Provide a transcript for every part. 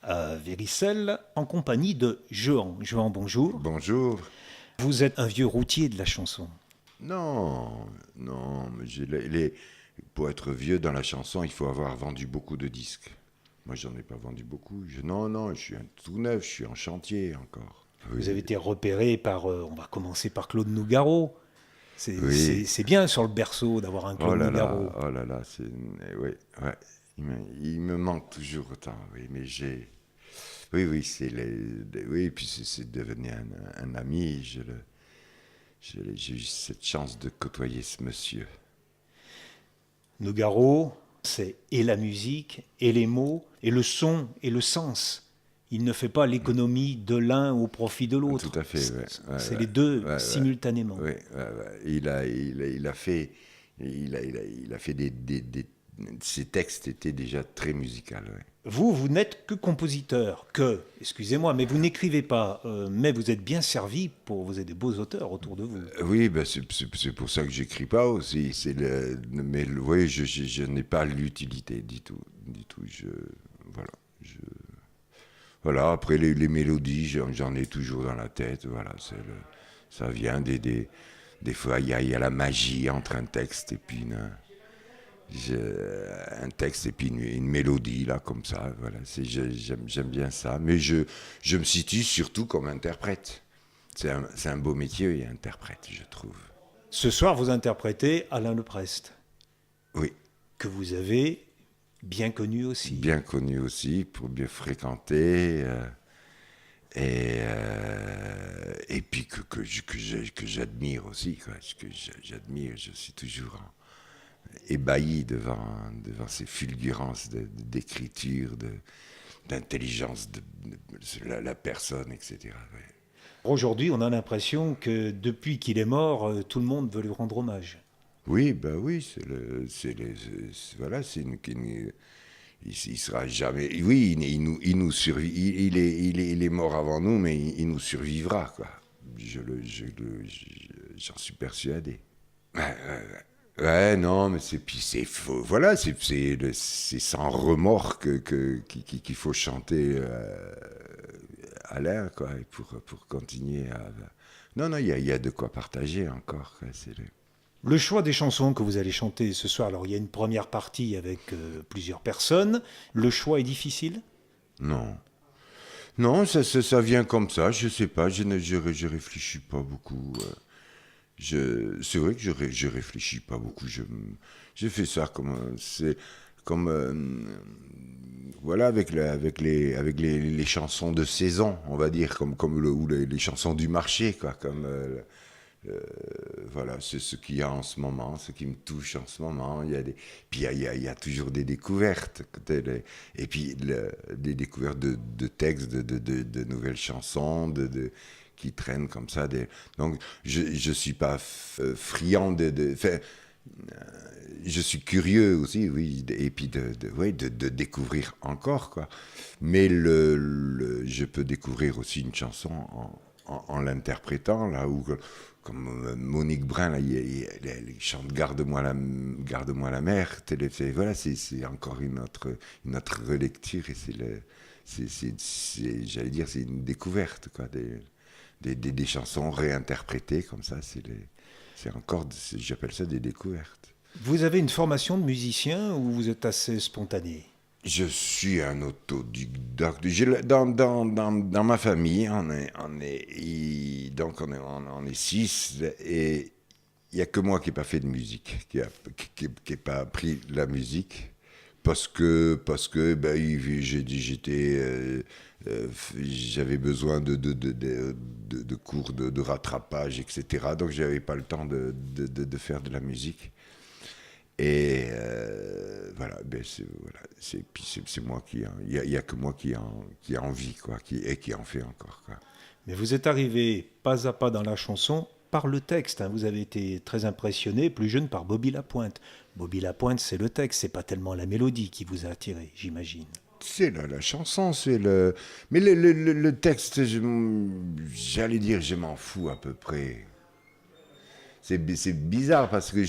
à Véricelle en compagnie de Jehan. Jehan, bonjour. Bonjour. Vous êtes un vieux routier de la chanson. Non, non, mais pour être vieux dans la chanson, il faut avoir vendu beaucoup de disques. Moi, j'en ai pas vendu beaucoup. Non, je suis un tout neuf, je suis en chantier encore. Vous Oui, avez été repéré par, on va commencer par Claude Nougaro. oui. C'est bien sur le berceau d'avoir un Claude Nougaro. Oh là là, oui, ouais. Il me manque toujours autant, oui, mais oui, oui, puis c'est devenu un ami. J'ai eu cette chance de côtoyer ce monsieur. Nougaro, c'est et la musique, et les mots, et le son, et le sens. Il ne fait pas l'économie de l'un au profit de Tout l'autre. à fait, ouais, C'est les deux ouais, ouais, simultanément. ouais, ouais. Il a fait ses textes étaient déjà très musicaux. Ouais. Vous n'êtes que compositeur, excusez-moi, mais vous n'écrivez pas, mais vous êtes bien servi vous avez des beaux auteurs autour de vous. Oui, ben c'est pour ça que j'écris pas aussi. Oui, je n'ai pas l'utilité du tout, du tout. Voilà, je, voilà. Après les mélodies, j'en ai toujours dans la tête. Voilà, ça vient des fois il y a la magie entre un texte et puis un texte et puis une mélodie là comme ça. Voilà, j'aime bien ça. Mais je me situe surtout comme interprète. C'est un beau métier, interprète, je trouve. Ce soir, vous interprétez Alain Leprest, Oui, que vous avez bien connu aussi. bien connu aussi, pour bien fréquenter, et puis que j'admire aussi, quoi, j'admire, je suis toujours ébahi devant ces fulgurances d'écriture, d'intelligence de la personne, etc. Ouais. Aujourd'hui, on a l'impression que depuis qu'il est mort, tout le monde veut lui rendre hommage. Oui, ben oui, voilà, il sera jamais. Oui, il nous survit. Il est mort avant nous, mais il nous survivra, quoi. J'en suis persuadé. Ouais, ouais, ouais. Ouais, non, mais puis c'est faux. Voilà, c'est sans remords qu'il faut chanter à l'air, quoi, et pour continuer à. Non, non, il y a de quoi partager encore, quoi. Le choix des chansons que vous allez chanter ce soir, alors il y a une première partie avec plusieurs personnes. Le choix est difficile? Non. Non, ça vient comme ça, je sais pas, je réfléchis pas beaucoup. C'est vrai que je réfléchis pas beaucoup. Je fais ça c'est comme voilà avec les chansons de saison, on va dire, ou les chansons du marché, quoi, voilà, c'est ce qu'il y a en ce moment, ce qui me touche en ce moment. Puis il y a toujours des découvertes, et puis des découvertes de textes, de nouvelles chansons, qui traînent comme ça. Donc je suis pas friand je suis curieux aussi, oui, et puis ouais, de découvrir encore, quoi. Mais je peux découvrir aussi une chanson en l'interprétant, là, où, comme Monique Brun, là, il chante Garde-moi la mer. Voilà, c'est encore une autre relecture, et j'allais dire, c'est une découverte, quoi, des chansons réinterprétées comme ça. J'appelle ça des découvertes. Vous avez une formation de musicien ou vous êtes assez spontané? Je suis un autodidacte. Dans ma famille, on est 6, et il n'y a que moi qui n'ai pas fait de musique, qui n'ai pas appris la musique, parce que ben, j'avais besoin de cours de rattrapage, etc. Donc j'avais pas le temps de faire de la musique. Et voilà, puis c'est moi il y a que moi qui a envie, quoi, qui en fait encore, quoi. Mais vous êtes arrivé pas à pas dans la chanson par le texte, hein. Vous avez été très impressionné, plus jeune, par Bobby Lapointe. Bobby Lapointe, c'est le texte, c'est pas tellement la mélodie qui vous a attiré, j'imagine. C'est la chanson, mais le texte, j'allais dire, je m'en fous à peu près. C'est bizarre parce que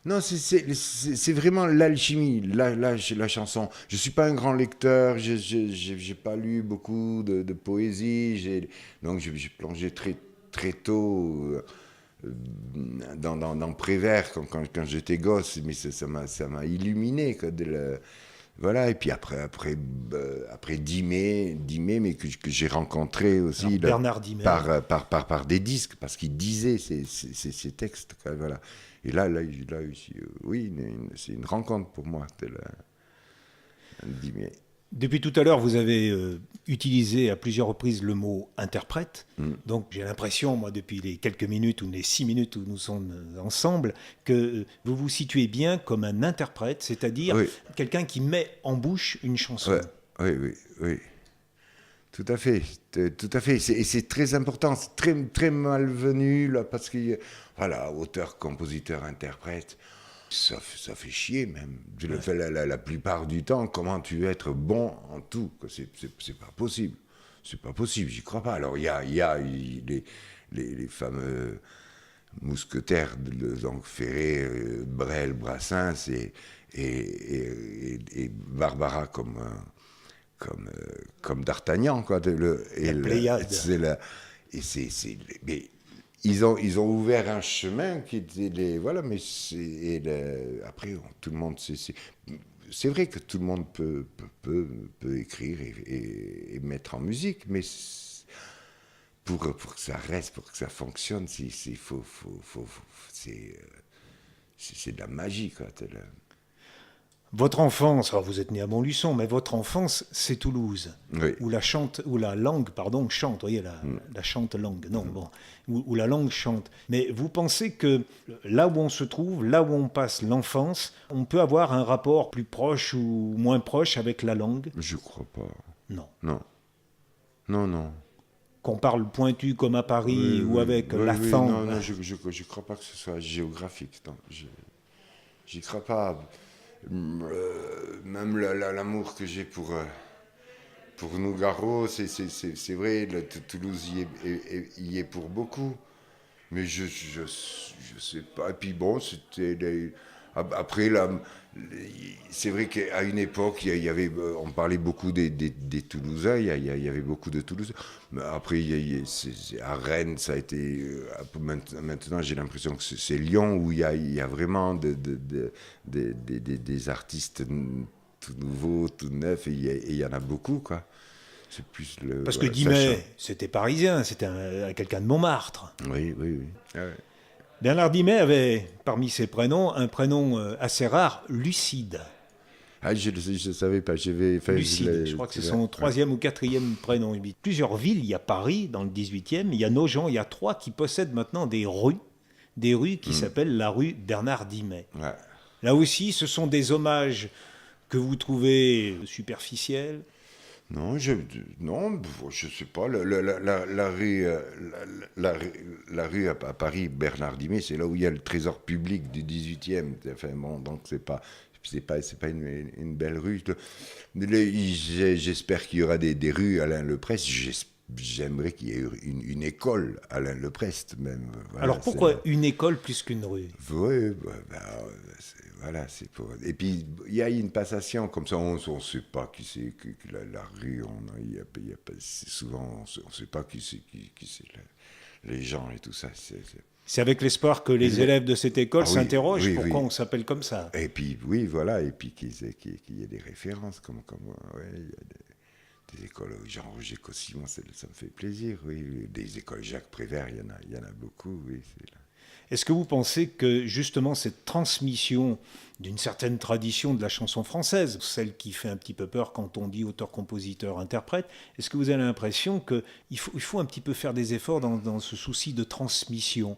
Non, c'est vraiment l'alchimie, la chanson. Je ne suis pas un grand lecteur, je n'ai pas lu beaucoup de poésie, donc j'ai plongé très tôt dans Prévert quand j'étais gosse, mais ça m'a illuminé. Quoi, voilà, et puis après Dimé, mais que j'ai rencontré aussi Alors, Bernard Dimet. par des disques, parce qu'il disait ces textes. Quoi, voilà. Et là oui, c'est une rencontre pour moi, Dimé. Depuis tout à l'heure, vous avez utilisé à plusieurs reprises le mot interprète. Donc j'ai l'impression, moi, depuis les quelques minutes ou les 6 minutes où nous sommes ensemble, que vous vous situez bien comme un interprète, c'est-à-dire Oui. quelqu'un qui met en bouche une chanson. Ouais, oui. Tout à fait. Et c'est très important, c'est très malvenu, là, parce que, voilà, auteur, compositeur, interprète, ça fait chier même. La plupart du temps, comment tu veux être bon en tout? C'est pas possible. C'est pas possible, j'y crois pas. Alors, il y a les fameux mousquetaires, donc Ferré, Brel, Brassens et Barbara comme D'Artagnan, quoi. La Pléiade. Mais ils ont ouvert un chemin qui était voilà, mais après tout le monde c'est vrai que tout le monde peut écrire et mettre en musique, mais pour que ça reste, pour que ça fonctionne, c'est de la magie, quoi. Votre enfance, alors vous êtes né à Montluçon, mais votre enfance, c'est Toulouse, Oui. où la langue, pardon, chante, vous voyez, la chante langue, non, bon, où la langue chante. Mais vous pensez que là où on se trouve, là où on passe l'enfance, on peut avoir un rapport plus proche ou moins proche avec la langue? Je crois pas. Non. Non. Qu'on parle pointu comme à Paris ou avec l'accent. Non, je crois pas que ce soit géographique. Non, j'y crois pas. Même l'amour que j'ai pour Nougaro, c'est vrai, Toulouse y est pour beaucoup, mais je sais pas. Et puis bon, après, c'est vrai qu'à une époque, on parlait beaucoup des Toulousains, il y avait beaucoup de Toulousains. Mais après, à Rennes, ça a été. Maintenant, j'ai l'impression que c'est Lyon où il y a vraiment des artistes tout nouveaux, tout neufs, et il y en a beaucoup, quoi. C'est plus Parce que Dimet, c'était parisien, c'était quelqu'un de Montmartre. Oui. Ah ouais. Bernard Dimet avait, parmi ses prénoms, un prénom assez rare, Lucide. Ah, je ne savais pas. Lucide, je crois que c'est son troisième ou quatrième prénom. Il y a plusieurs villes, il y a Paris dans le 18e, il y a Nogent, il y a Troyes qui possèdent maintenant des rues qui s'appellent la rue Bernard Dimet. Ouais. Là aussi, ce sont des hommages que vous trouvez superficiels. Non, je sais pas. La rue à Paris, Bernard Dimet, c'est là où il y a le trésor public du 18e. Enfin, bon, donc c'est pas une belle rue. J'espère qu'il y aura des rues Alain Leprest. J'aimerais qu'il y ait une école Alain Leprest même. Voilà, alors pourquoi une école plus qu'une rue? Oui, voilà, c'est pour. Et puis il y a une passation comme ça, on ne sait pas qui c'est que la rue. Souvent on ne sait pas qui c'est les gens et tout ça. C'est avec l'espoir que les élèves de cette école s'interrogent pourquoi on s'appelle comme ça. Et puis oui, voilà, et puis qu'il y ait des références comme il y a des écoles Jean-Roger Cossimon, ça me fait plaisir, oui. Des écoles Jacques Prévert, il y en a beaucoup, oui. Est-ce que vous pensez que justement cette transmission d'une certaine tradition de la chanson française, celle qui fait un petit peu peur quand on dit auteur, compositeur, interprète, est-ce que vous avez l'impression qu'il faut un petit peu faire des efforts dans ce souci de transmission?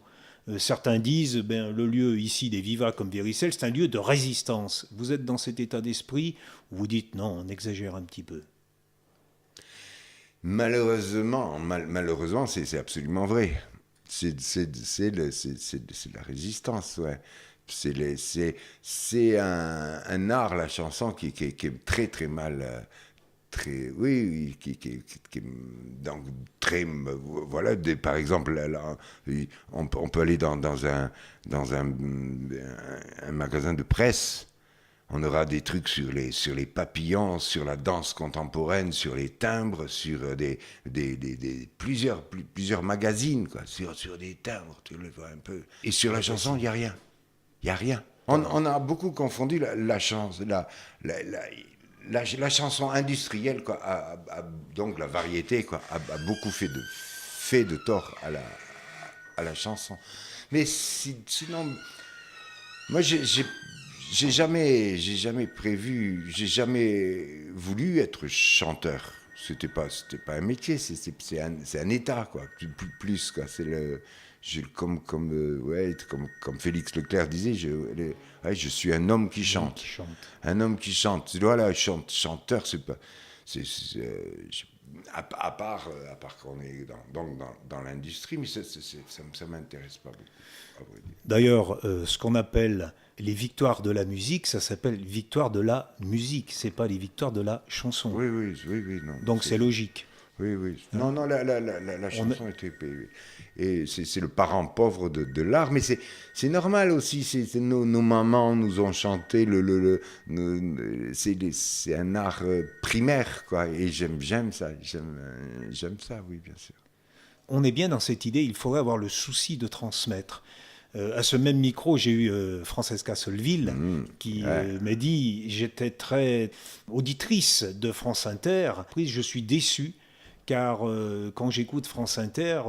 Certains disent, le lieu ici des Vivas comme Véricelle, c'est un lieu de résistance. Vous êtes dans cet état d'esprit où vous dites non, on exagère un petit peu? Malheureusement, c'est absolument vrai. C'est la résistance, ouais. C'est un art, la chanson, qui est très très mal très, oui, qui donc très, voilà, par exemple, là, on peut aller dans un magasin de presse. On aura des trucs sur les papillons, sur la danse contemporaine, sur les timbres, sur plusieurs magazines, quoi, sur des timbres, tu le vois un peu. Et sur la chanson, il n'y a rien. Il n'y a rien. On a beaucoup confondu la chanson industrielle, quoi, donc la variété, quoi, a beaucoup fait de tort à la chanson. Mais sinon, moi j'ai jamais voulu être chanteur. C'était pas un métier, c'est un état, quoi, plus quoi. Comme Félix Leclerc disait, je suis un homme qui chante. Un homme qui chante. Voilà, chanteur, c'est pas. À part qu'on est dans l'industrie, mais ça m'intéresse pas beaucoup. D'ailleurs, ce qu'on appelle les victoires de la musique, ça s'appelle victoire de la musique, c'est pas les victoires de la chanson. Oui, non. Donc c'est logique. Oui. Non, la chanson était... Et c'est le parent pauvre de l'art, mais c'est normal aussi. Nos mamans nous ont chanté, c'est un art primaire, quoi. Et j'aime ça, oui, bien sûr. On est bien dans cette idée, il faudrait avoir le souci de transmettre. À ce même micro, j'ai eu Francesca Solville qui m'a dit, j'étais très auditrice de France Inter, je suis déçu car quand j'écoute France Inter,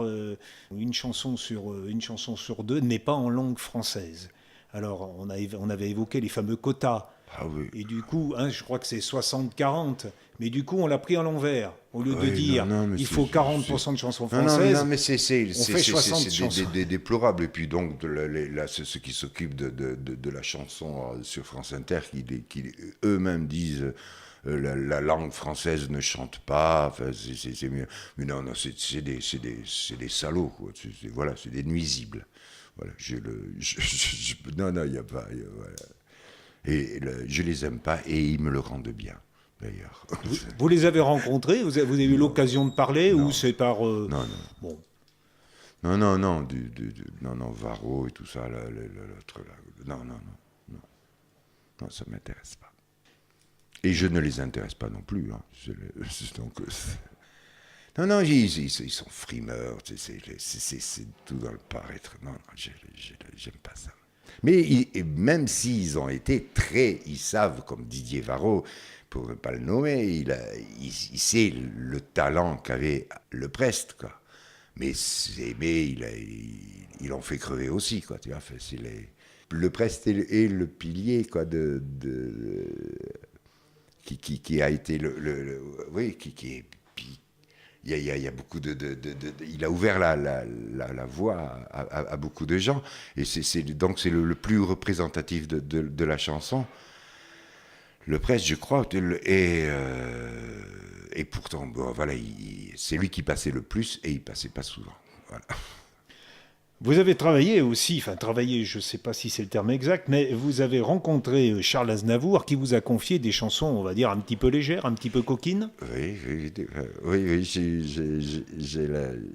une chanson sur deux n'est pas en langue française. Alors on avait évoqué les fameux quotas. Ah oui. Et du coup, je crois que c'est 60-40, mais du coup on l'a pris à l'envers. Au lieu de dire il faut 40% de chansons françaises, non, mais c'est fait 60 chansons. déplorable. Et puis donc, là, ceux qui s'occupent de la chanson sur France Inter, qui eux-mêmes disent la langue française ne chante pas, enfin, c'est mieux. Mais non, c'est des salauds, quoi. Voilà, c'est des nuisibles. Voilà, non, il n'y a pas... voilà. Et je les aime pas, et ils me le rendent bien. D'ailleurs. Vous les avez rencontrés? Vous avez eu l'occasion de parler? Non. Ou c'est par... Non. Bon. Non, Varro et tout ça, l'autre là. Non, ça m'intéresse pas. Et je ne les intéresse pas non plus. Hein. Non, ils sont frimeurs, c'est tout dans le paraître. Non, j'aime pas ça. Mais même s'ils ont été ils savent, comme Didier Varro, pour ne pas le nommer, il sait le talent qu'avait Le Prest, quoi. Mais ils l'ont fait crever aussi, quoi. Tu vois, Le Prest est le pilier, quoi, qui a été qui est... Il y a beaucoup il a ouvert la voie à beaucoup de gens, et donc c'est le plus représentatif de la chanson. Le Prest, je crois, et pourtant, bon, voilà, c'est lui qui passait le plus, et il passait pas souvent. Voilà. Vous avez travaillé aussi, je ne sais pas si c'est le terme exact, mais vous avez rencontré Charles Aznavour qui vous a confié des chansons, on va dire, un petit peu légères, un petit peu coquines. Oui,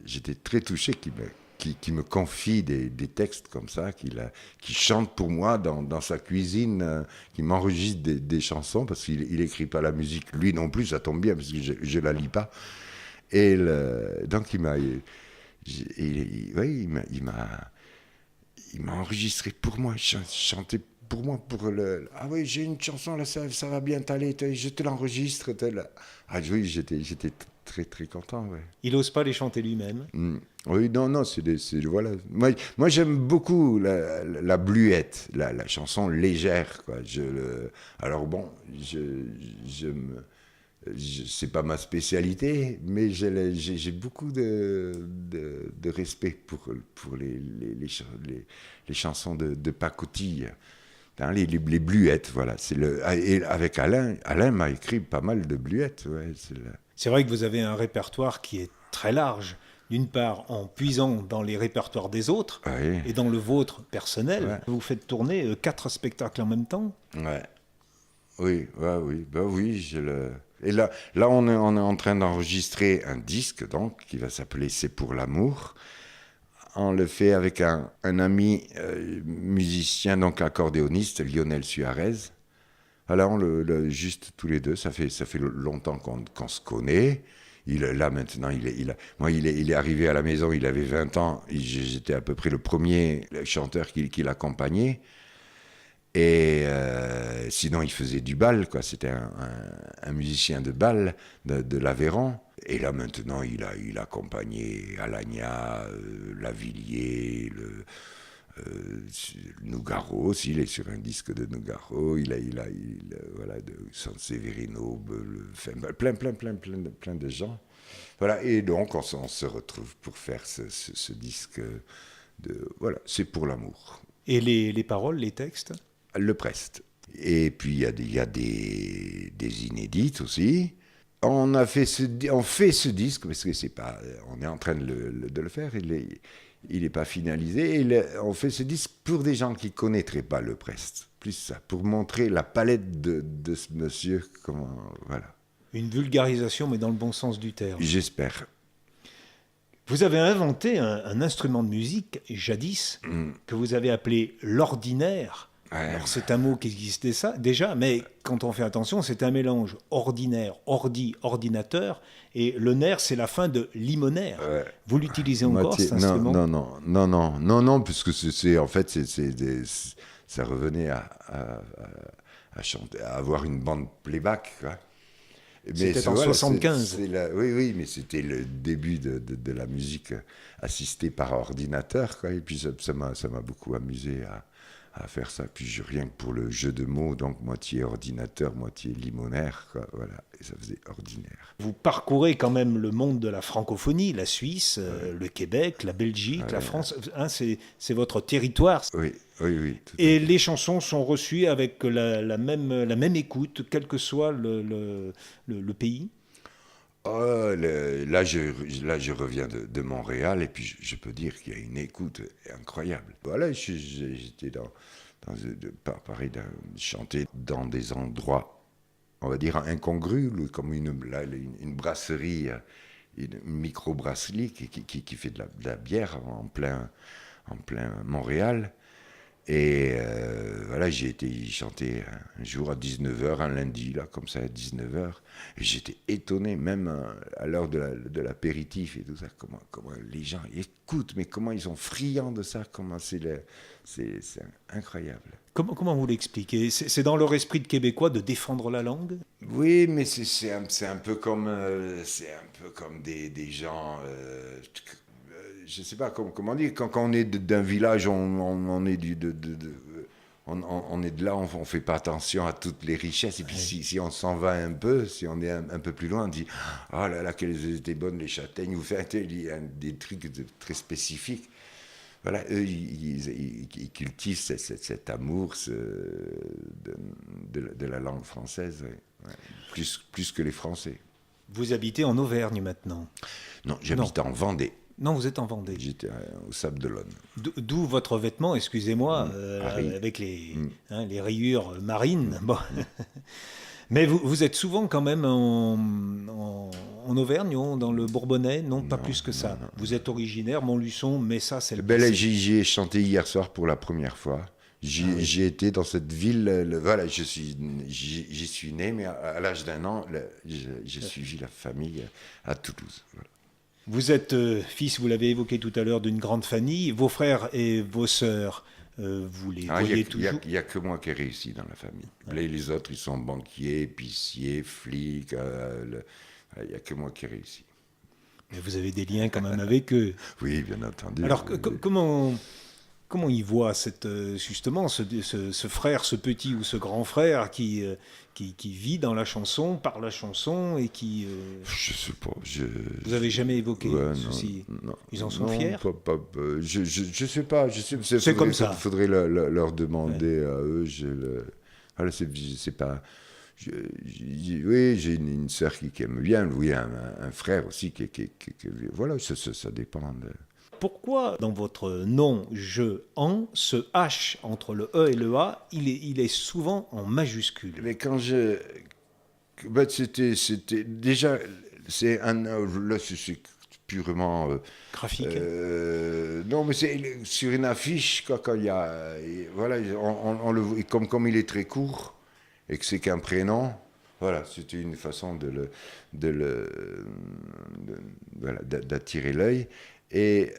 j'étais très touché qu'il me confie des textes comme ça, qu'il chante pour moi dans sa cuisine, qu'il m'enregistre des chansons, parce qu'il n'écrit pas la musique, lui non plus, ça tombe bien, parce que je la lis pas. Et donc il m'a enregistré pour moi, chanté pour moi, ah oui, j'ai une chanson là, ça va bien t'aller, je te l'enregistre. Ah oui, j'étais très très content. Ouais. Il n'ose pas les chanter lui-même. Oui, non, voilà. Moi j'aime beaucoup la bluette, la chanson légère, quoi. Alors bon, c'est pas ma spécialité, mais j'ai beaucoup de respect pour les chansons de pacotille, hein, les bluettes, voilà. Et avec Alain m'a écrit pas mal de bluettes. Ouais, c'est vrai que vous avez un répertoire qui est très large. D'une part, en puisant dans les répertoires des autres, et dans le vôtre personnel, vous faites tourner 4 spectacles en même temps. Ouais. Oui, bah oui, Et là on est en train d'enregistrer un disque, donc, qui va s'appeler C'est pour l'amour. On le fait avec un ami musicien, donc accordéoniste, Lionel Suarez. Alors, juste tous les deux, ça fait longtemps qu'on se connaît. Là, maintenant, il est arrivé à la maison, il avait 20 ans. J'étais à peu près le premier chanteur qui l'accompagnait. Et sinon, il faisait du bal, quoi. C'était un musicien de bal de l'Aveyron. Et là, maintenant, il accompagnait Alagna, Lavilliers, Nougaro aussi. Il est sur un disque de Nougaro. Voilà, de San Severino, plein de gens. Voilà, et donc, on se retrouve pour faire ce disque voilà, C'est pour l'amour. Et les paroles, les textes? Le Prest. Et puis il y a des inédites aussi. On fait ce disque parce que c'est pas, on est en train de le faire. Il est pas finalisé. On fait ce disque pour des gens qui connaîtraient pas le Prest. Plus ça, pour montrer la palette de ce monsieur. Voilà. Une vulgarisation, mais dans le bon sens du terme. J'espère. Vous avez inventé un instrument de musique, jadis, que vous avez appelé l'ordinaire. Ouais. Alors c'est un mot qui existait déjà, mais quand on fait attention, c'est un mélange ordinaire, ordinateur, et le nerf, c'est la fin de limonaire. Ouais. Vous l'utilisez encore, cet instrument? Non, puisque en fait, ça revenait à chanter, à avoir une bande playback, quoi. C'était en 75. Oui, mais c'était le début de la musique assistée par ordinateur, quoi. Et puis ça m'a beaucoup amusé à faire ça. Puis rien que pour le jeu de mots, donc moitié ordinateur, moitié limonaire, quoi. Voilà, et ça faisait ordinaire. Vous parcourez quand même le monde de la francophonie, la Suisse, le Québec, la Belgique, la France. Hein, c'est votre territoire. Oui. Et les chansons sont reçues avec la même écoute, quel que soit le pays. Là, je reviens de Montréal et puis je peux dire qu'il y a une écoute incroyable. Voilà, j'étais pareil, chanter dans des endroits, on va dire, incongrus, comme une brasserie, une micro-brasserie qui fait de la bière en plein Montréal. Et voilà, j'ai été y chanter un jour à 19h, un lundi, là, comme ça, à 19h. Et j'étais étonné, même à l'heure de l'apéritif et tout ça, comment les gens écoutent, mais comment ils sont friands de ça, c'est incroyable. Comment vous l'expliquez? C'est dans leur esprit de Québécois de défendre la langue? Oui, mais c'est un peu comme des gens... je ne sais pas comment dire, quand on est d'un village, on est on est de là, on ne fait pas attention à toutes les richesses. Et puis si on s'en va un peu, si on est un peu plus loin, on dit « Oh là là, qu'elles étaient bonnes les châtaignes », ou des trucs très spécifiques. Voilà, eux, ils cultivent cet amour de la langue française, plus que les Français. Vous habitez en Auvergne maintenant? Non, j'habite en Vendée. Non, vous êtes en Vendée. J'étais au Sable d'Olonne. D'où votre vêtement, excusez-moi, avec les rayures marines. Bon. Mais vous êtes souvent quand même en Auvergne, dans le Bourbonnais? Non, pas plus que ça. Non. Vous êtes originaire, Montluçon, mais ça, c'est le... J'y ai chanté hier soir pour la première fois. J'ai été dans cette ville, voilà, j'y suis né, mais à l'âge d'1 an, j'ai suivi la famille à Toulouse. Voilà. Vous êtes fils, vous l'avez évoqué tout à l'heure, d'une grande famille. Vos frères et vos sœurs, vous les voyez toujours? Il n'y a que moi qui ai réussi dans la famille. Les autres, ils sont banquiers, épiciers, flics. Il n'y a que moi qui ai réussi. Mais vous avez des liens quand même avec eux. Oui, bien entendu. Alors, comment ils voient justement ce frère, ce petit ou ce grand frère qui vit dans la chanson, par la chanson et qui... Je sais pas. Vous avez jamais évoqué ceci? Non, ils en sont fiers? Je sais pas. C'est comme ça. Il faudrait leur demander à eux. Voilà, c'est pas... oui, j'ai une sœur qui aime bien, oui, un frère aussi voilà, ça dépend de... Pourquoi dans votre nom, ce H entre le E et le A, il est souvent en majuscule? Mais Ben, c'était déjà, là, c'est purement. Graphique. Non, mais c'est sur une affiche, quand il y a. Voilà, on le voit, et comme il est très court, et que c'est qu'un prénom, voilà, c'était une façon voilà, d'attirer l'œil. Et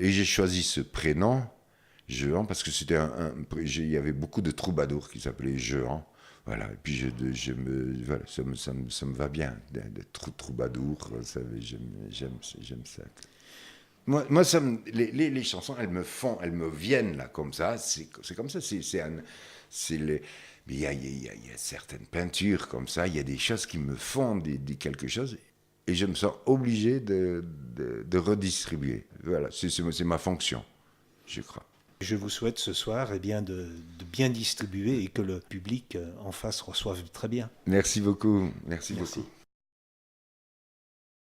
j'ai choisi ce prénom, Jehan, parce que il y avait beaucoup de troubadours qui s'appelaient Jehan. Voilà, et puis voilà, ça me va bien d'être troubadour, ça, j'aime ça. Moi les chansons, elles me viennent là comme ça, c'est comme ça, mais il y a certaines peintures comme ça, il y a des choses qui me font quelque chose, et je me sens obligé de redistribuer. Voilà, c'est ma fonction, je crois. Je vous souhaite ce soir de bien distribuer et que le public en face reçoive très bien. Merci beaucoup, merci Merci. beaucoup.